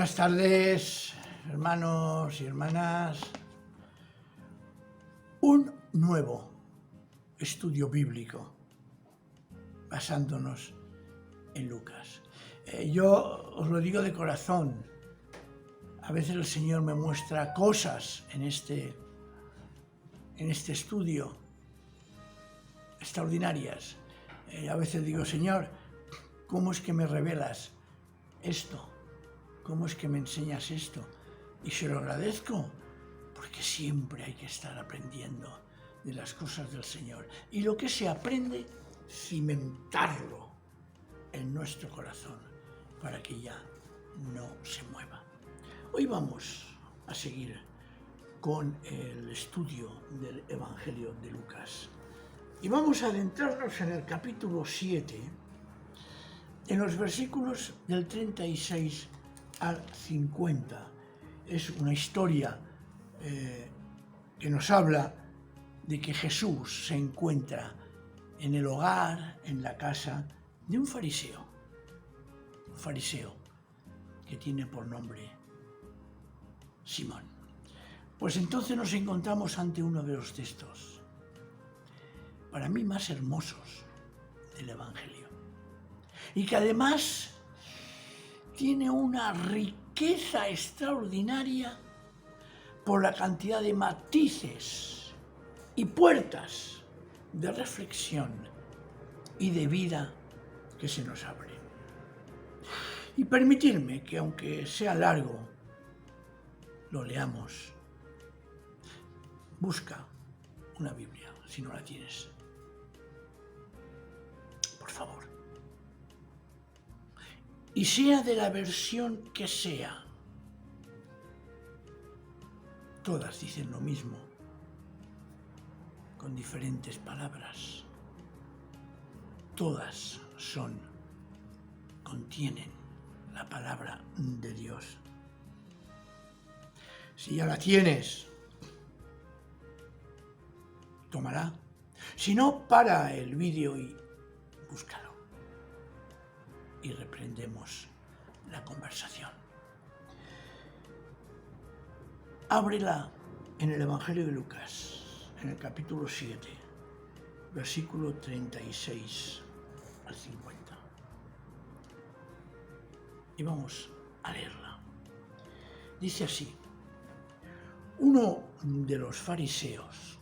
Buenas tardes, hermanos y hermanas. Un nuevo estudio bíblico basándonos en Lucas. Yo os lo digo de corazón. A veces el Señor me muestra cosas en este estudio extraordinarias. A veces digo, Señor, ¿cómo es que me revelas esto? ¿Cómo es que me enseñas esto? Y se lo agradezco, porque siempre hay que estar aprendiendo de las cosas del Señor. Y lo que se aprende, cimentarlo en nuestro corazón, para que ya no se mueva. Hoy vamos a seguir con el estudio del Evangelio de Lucas. Y vamos a adentrarnos en el capítulo 7, en los versículos del 36 al 50. Es una historia que nos habla de que Jesús se encuentra en el hogar, en la casa de un fariseo que tiene por nombre Simón. Pues entonces nos encontramos ante uno de los textos, para mí más hermosos del Evangelio, y que además tiene una riqueza extraordinaria por la cantidad de matices y puertas de reflexión y de vida que se nos abre. Y permitirme que, aunque sea largo, lo leamos. Busca una Biblia, si no la tienes. Por favor. Y sea de la versión que sea, todas dicen lo mismo, con diferentes palabras. Todas contienen la palabra de Dios. Si ya la tienes, tómala. Si no, para el vídeo y búscalo. Y reprendemos la conversación. Ábrela en el Evangelio de Lucas, en el capítulo 7, versículo 36 al 50. Y vamos a leerla. Dice así: uno de los fariseos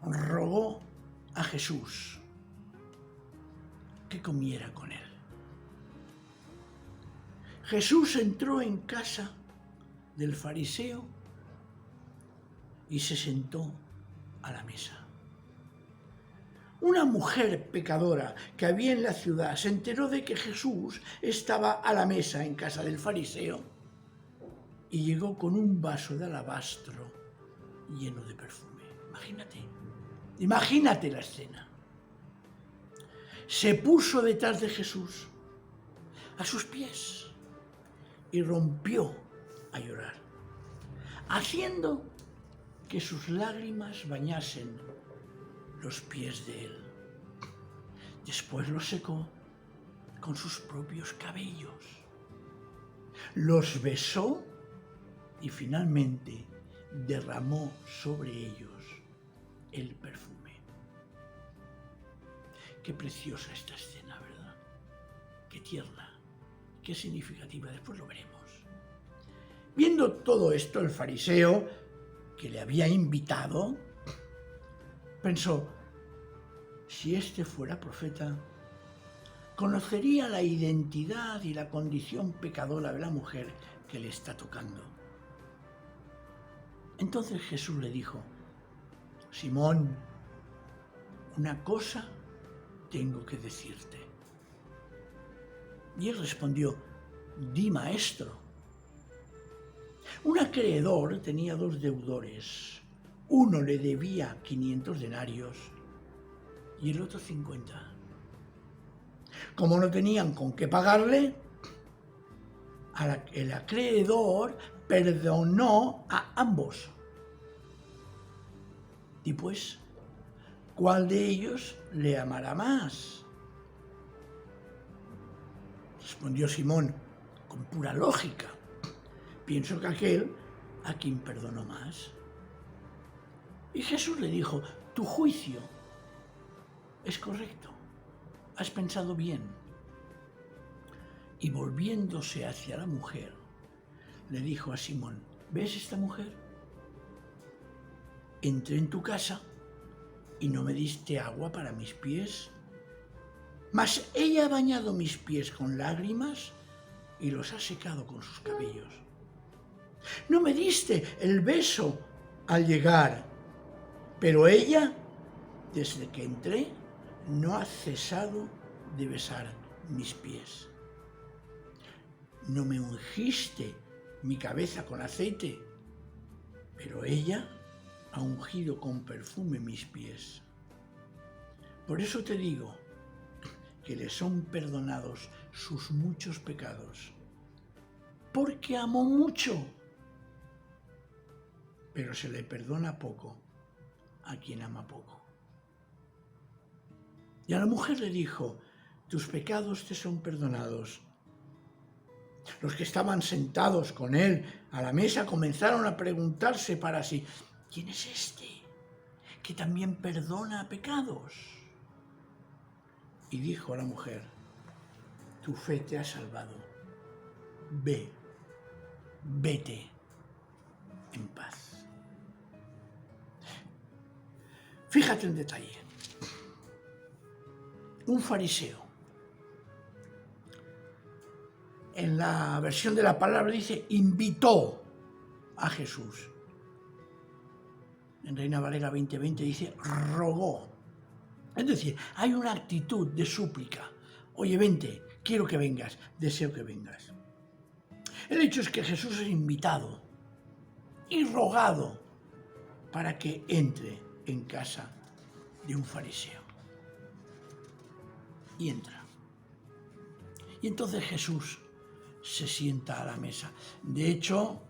rogó a Jesús que comiera con él. Jesús entró en casa del fariseo y se sentó a la mesa. Una mujer pecadora que había en la ciudad se enteró de que Jesús estaba a la mesa en casa del fariseo y llegó con un vaso de alabastro lleno de perfume. Imagínate la escena. Se puso detrás de Jesús, a sus pies, y rompió a llorar, haciendo que sus lágrimas bañasen los pies de él. Después los secó con sus propios cabellos, los besó y finalmente derramó sobre ellos el perfume. Qué preciosa esta escena, ¿verdad? Qué tierna, qué significativa. Después lo veremos. Viendo todo esto, el fariseo que le había invitado pensó: si este fuera profeta, conocería la identidad y la condición pecadora de la mujer que le está tocando. Entonces Jesús le dijo: Simón, una cosa tengo que decirte. Y él respondió: di, maestro. Un acreedor tenía dos deudores. Uno le debía 500 denarios y el otro 50. Como no tenían con qué pagarle, el acreedor perdonó a ambos. Y pues, ¿cuál de ellos le amará más? Respondió Simón: con pura lógica, pienso que aquel a quien perdonó más. Y Jesús le dijo, tu juicio es correcto, has pensado bien. Y volviéndose hacia la mujer, le dijo a Simón, ¿ves esta mujer? Entré en tu casa y no me diste agua para mis pies, mas ella ha bañado mis pies con lágrimas y los ha secado con sus cabellos. No me diste el beso al llegar, pero ella, desde que entré, no ha cesado de besar mis pies. No me ungiste mi cabeza con aceite, pero ella ha ungido con perfume mis pies. Por eso te digo que le son perdonados sus muchos pecados, porque amó mucho, pero se le perdona poco a quien ama poco. Y a la mujer le dijo, tus pecados te son perdonados. Los que estaban sentados con él a la mesa comenzaron a preguntarse para sí, ¿quién es este que también perdona pecados? Y dijo a la mujer, tu fe te ha salvado, vete en paz. Fíjate en detalle, un fariseo, en la versión de la palabra dice, invitó a Jesús. En Reina Valera 2020 dice, rogó. Es decir, hay una actitud de súplica. Oye, vente, quiero que vengas, deseo que vengas. El hecho es que Jesús es invitado y rogado para que entre en casa de un fariseo. Y entra. Y entonces Jesús se sienta a la mesa. De hecho,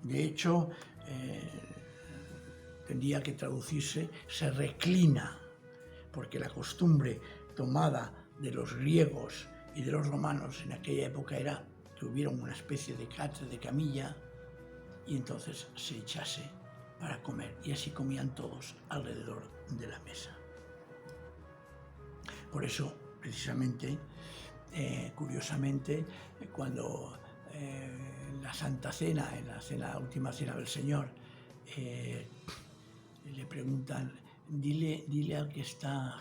tendría que traducirse, se reclina, porque la costumbre tomada de los griegos y de los romanos en aquella época era que hubiera una especie de catre, de camilla, y entonces se echase para comer, y así comían todos alrededor de la mesa. Por eso, precisamente, curiosamente, cuando la Santa Cena, en la última cena del Señor, le preguntan, dile al que está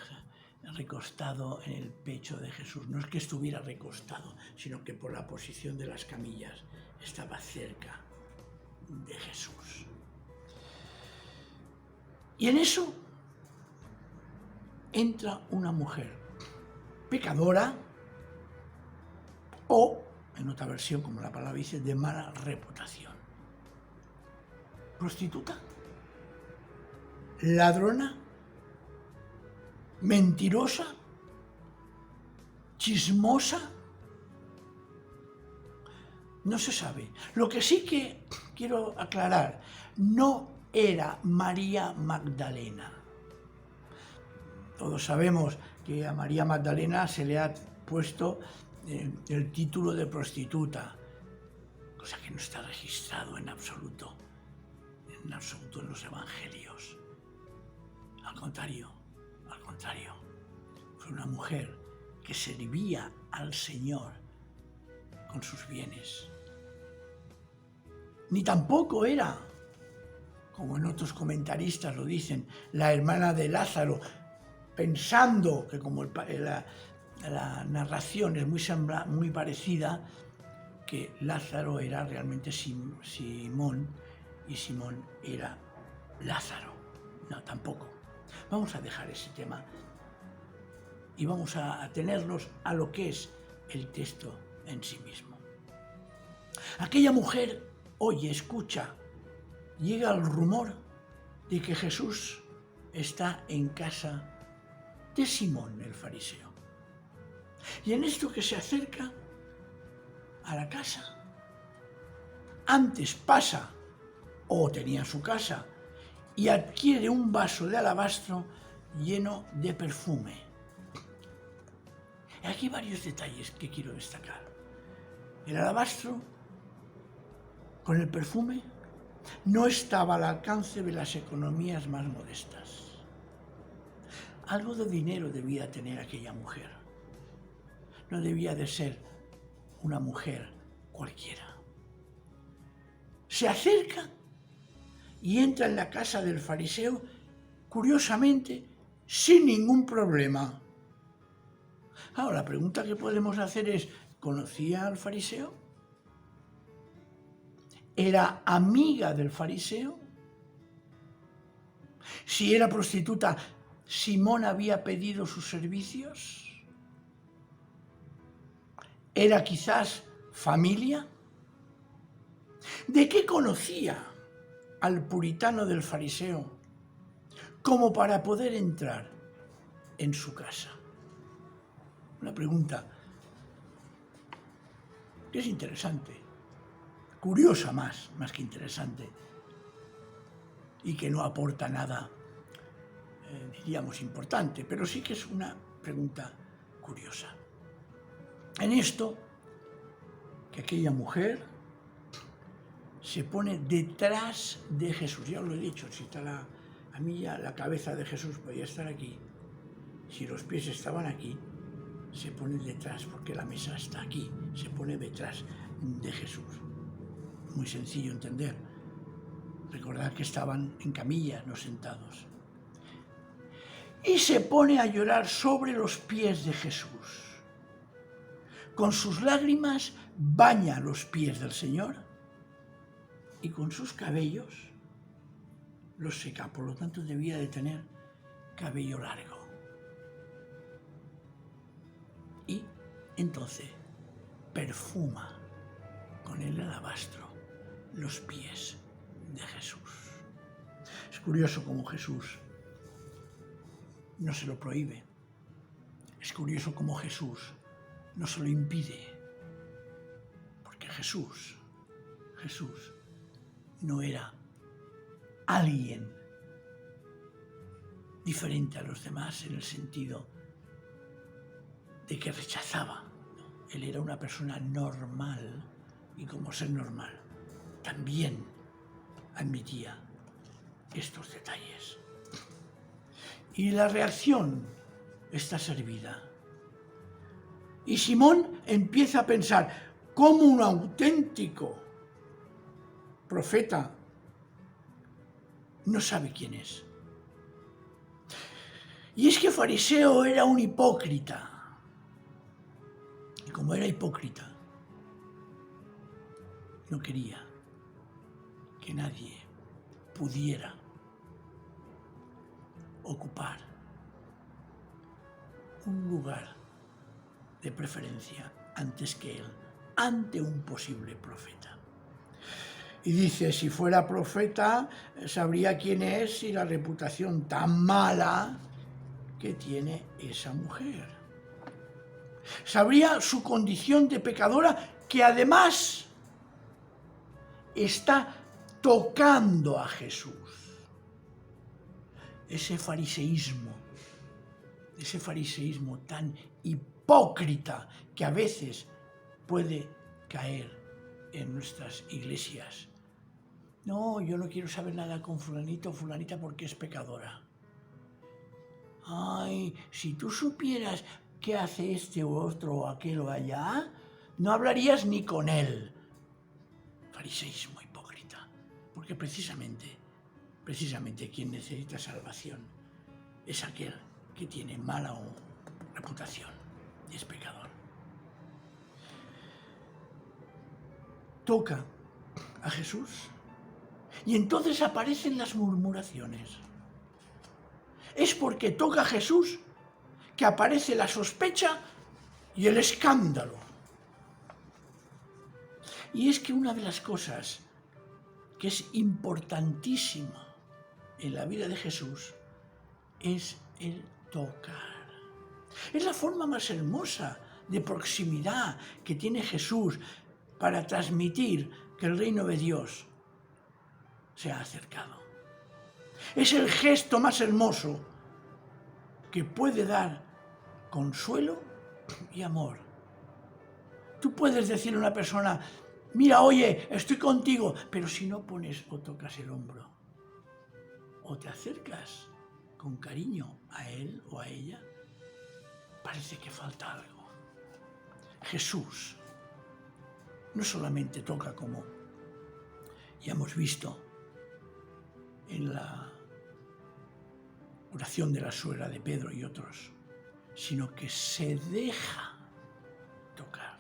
recostado en el pecho de Jesús. No es que estuviera recostado, sino que por la posición de las camillas estaba cerca de Jesús. Y en eso entra una mujer pecadora o, en otra versión, como la palabra dice, de mala reputación. Prostituta, ladrona, mentirosa, chismosa, no se sabe. Lo que sí que quiero aclarar, no era María Magdalena. Todos sabemos que a María Magdalena se le ha puesto el título de prostituta, cosa que no está registrado en absoluto en los evangelios. Al contrario, fue una mujer que servía al Señor con sus bienes. Ni tampoco era, como en otros comentaristas lo dicen, la hermana de Lázaro, pensando que como la narración es muy parecida, que Lázaro era realmente Simón y Simón era Lázaro. No, tampoco. Vamos a dejar ese tema y vamos a atenernos a lo que es el texto en sí mismo. Aquella mujer oye, escucha, llega el rumor de que Jesús está en casa de Simón el fariseo. Y en esto que se acerca a la casa, antes pasa, o tenía su casa, y adquiere un vaso de alabastro lleno de perfume. Aquí hay varios detalles que quiero destacar. El alabastro con el perfume no estaba al alcance de las economías más modestas. Algo de dinero debía tener aquella mujer. No debía de ser una mujer cualquiera. Se acerca y entra en la casa del fariseo, curiosamente, sin ningún problema. Ahora, la pregunta que podemos hacer es, ¿conocía al fariseo? ¿Era amiga del fariseo? Si era prostituta, ¿Simón había pedido sus servicios? ¿Era quizás familia? ¿De qué conocía al puritano del fariseo como para poder entrar en su casa? Una pregunta que es interesante, curiosa más que interesante, y que no aporta nada, diríamos, importante, pero sí que es una pregunta curiosa. En esto, que aquella mujer se pone detrás de Jesús. Ya os lo he dicho, si está a mí ya la cabeza de Jesús podía estar aquí, si los pies estaban aquí, se pone detrás, porque la mesa está aquí, se pone detrás de Jesús. Muy sencillo entender. Recordad que estaban en camilla, no sentados. Y se pone a llorar sobre los pies de Jesús. Con sus lágrimas baña los pies del Señor y con sus cabellos los seca. Por lo tanto, debía de tener cabello largo. Y entonces perfuma con el alabastro los pies de Jesús. Es curioso cómo Jesús no se lo prohíbe. Es curioso cómo Jesús no se lo impide. Porque Jesús no era alguien diferente a los demás en el sentido de que rechazaba. Él era una persona normal y como ser normal también admitía estos detalles. Y la reacción está servida. Y Simón empieza a pensar, ¿cómo un auténtico profeta no sabe quién es? Y es que fariseo era un hipócrita. Y como era hipócrita, no quería que nadie pudiera ocupar un lugar de preferencia antes que él, ante un posible profeta. Y dice, si fuera profeta, sabría quién es y la reputación tan mala que tiene esa mujer. Sabría su condición de pecadora, que además está tocando a Jesús. Ese fariseísmo tan hipócrita que a veces puede caer en nuestras iglesias. No, yo no quiero saber nada con fulanito o fulanita porque es pecadora. Ay, si tú supieras qué hace este u otro o aquel o allá, no hablarías ni con él. Fariseísmo hipócrita. Porque precisamente quien necesita salvación es aquel que tiene mala reputación y es pecador. Toca a Jesús y entonces aparecen las murmuraciones. Es porque toca a Jesús que aparece la sospecha y el escándalo. Y es que una de las cosas que es importantísima en la vida de Jesús es el tocar. Es la forma más hermosa de proximidad que tiene Jesús para transmitir que el reino de Dios se ha acercado. Es el gesto más hermoso que puede dar consuelo y amor. Tú puedes decirle a una persona, Mira, oye, estoy contigo. Pero si no pones o tocas el hombro, o te acercas con cariño a él o a ella, parece que falta algo. Jesús no solamente toca, como ya hemos visto en la oración de la suegra de Pedro y otros, sino que se deja tocar,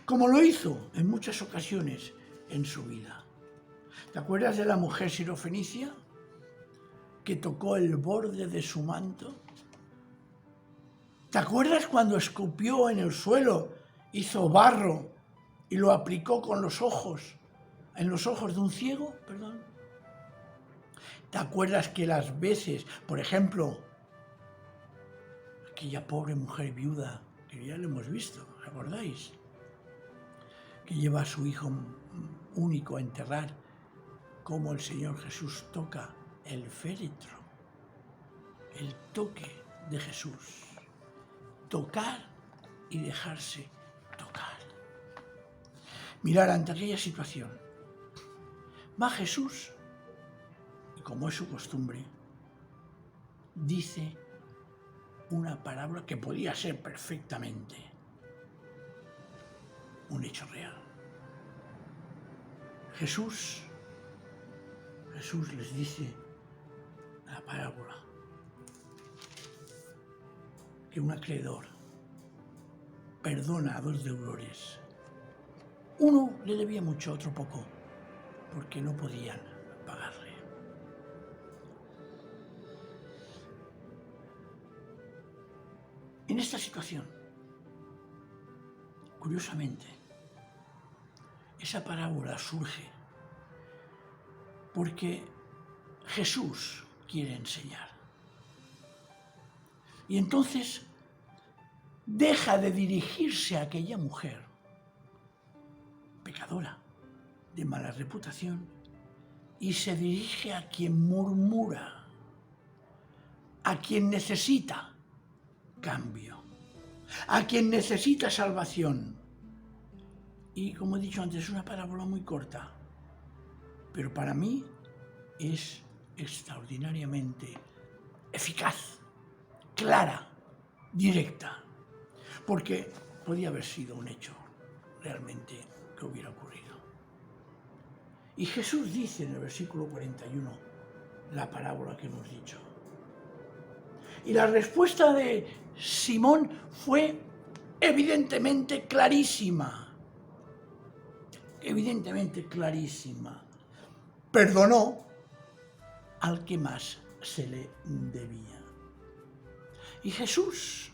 como lo hizo en muchas ocasiones en su vida. ¿Te acuerdas de la mujer sirofenicia que tocó el borde de su manto? ¿Te acuerdas cuando escupió en el suelo, hizo barro y lo aplicó con los ojos, en los ojos de un ciego? Perdón. ¿Te acuerdas que las veces, por ejemplo, aquella pobre mujer viuda, que ya lo hemos visto, ¿os acordáis? Que lleva a su hijo único a enterrar, cómo el Señor Jesús toca el féretro, el toque de Jesús. Tocar y dejarse tocar. Mirar, ante aquella situación, va Jesús y, como es su costumbre, dice una parábola que podía ser perfectamente un hecho real. Jesús les dice la parábola que un acreedor perdona a 2 deudores. Uno le debía mucho, otro poco, porque no podían pagarle. En esta situación, curiosamente, esa parábola surge porque Jesús quiere enseñar. Y entonces deja de dirigirse a aquella mujer pecadora, de mala reputación, y se dirige a quien murmura, a quien necesita cambio, a quien necesita salvación. Y como he dicho antes, es una parábola muy corta, pero para mí es extraordinariamente eficaz, clara, directa, porque podía haber sido un hecho realmente que hubiera ocurrido. Y Jesús dice en el versículo 41 la parábola que hemos dicho. Y la respuesta de Simón fue evidentemente clarísima. Evidentemente clarísima. Perdonó al que más se le debía. Y Jesús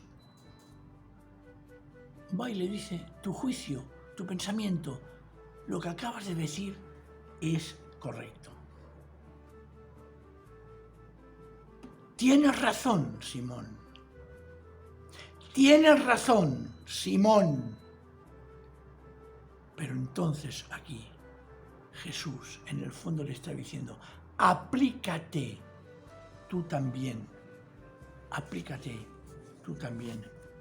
va y le dice: tu juicio, tu pensamiento, lo que acabas de decir es correcto. Tienes razón, Simón. Tienes razón, Simón. Pero entonces aquí Jesús en el fondo le está diciendo: aplícate tú también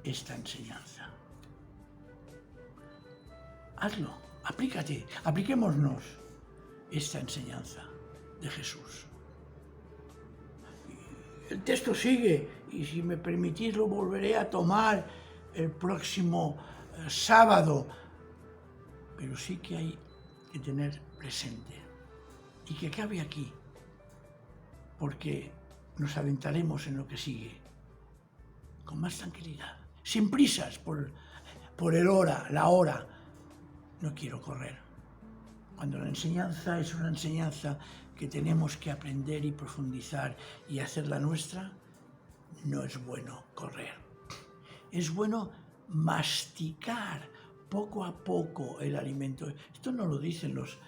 esta enseñanza. Hazlo, aplícate, apliquémonos esta enseñanza de Jesús. El texto sigue, y si me permitís lo volveré a tomar el próximo sábado, pero sí que hay que tener presente y que cabe aquí, porque nos adentraremos en lo que sigue con más tranquilidad, sin prisas por la hora. No quiero correr. Cuando la enseñanza es una enseñanza que tenemos que aprender y profundizar y hacerla nuestra, no es bueno correr. Es bueno masticar poco a poco el alimento. Esto no lo dicen los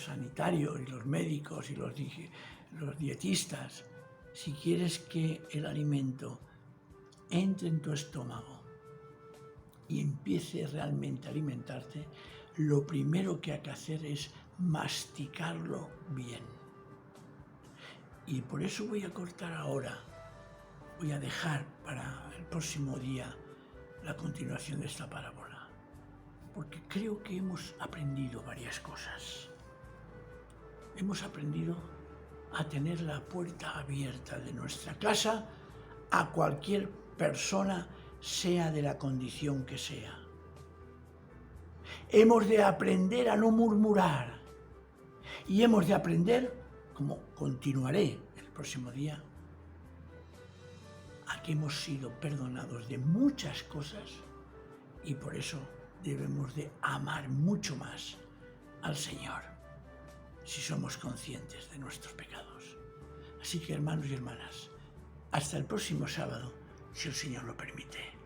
sanitarios y los médicos y los dietistas. Si quieres que el alimento entre en tu estómago y empiece realmente a alimentarte, lo primero que hay que hacer es masticarlo bien. Y por eso voy a cortar ahora. Voy a dejar para el próximo día la continuación de esta parábola. porque creo que hemos aprendido varias cosas. Hemos aprendido a tener la puerta abierta de nuestra casa a cualquier persona, sea de la condición que sea. Hemos de aprender a no murmurar y hemos de aprender, como continuaré el próximo día, a que hemos sido perdonados de muchas cosas y por eso debemos de amar mucho más al Señor si somos conscientes de nuestros pecados. Así que, hermanos y hermanas, hasta el próximo sábado, si el Señor lo permite.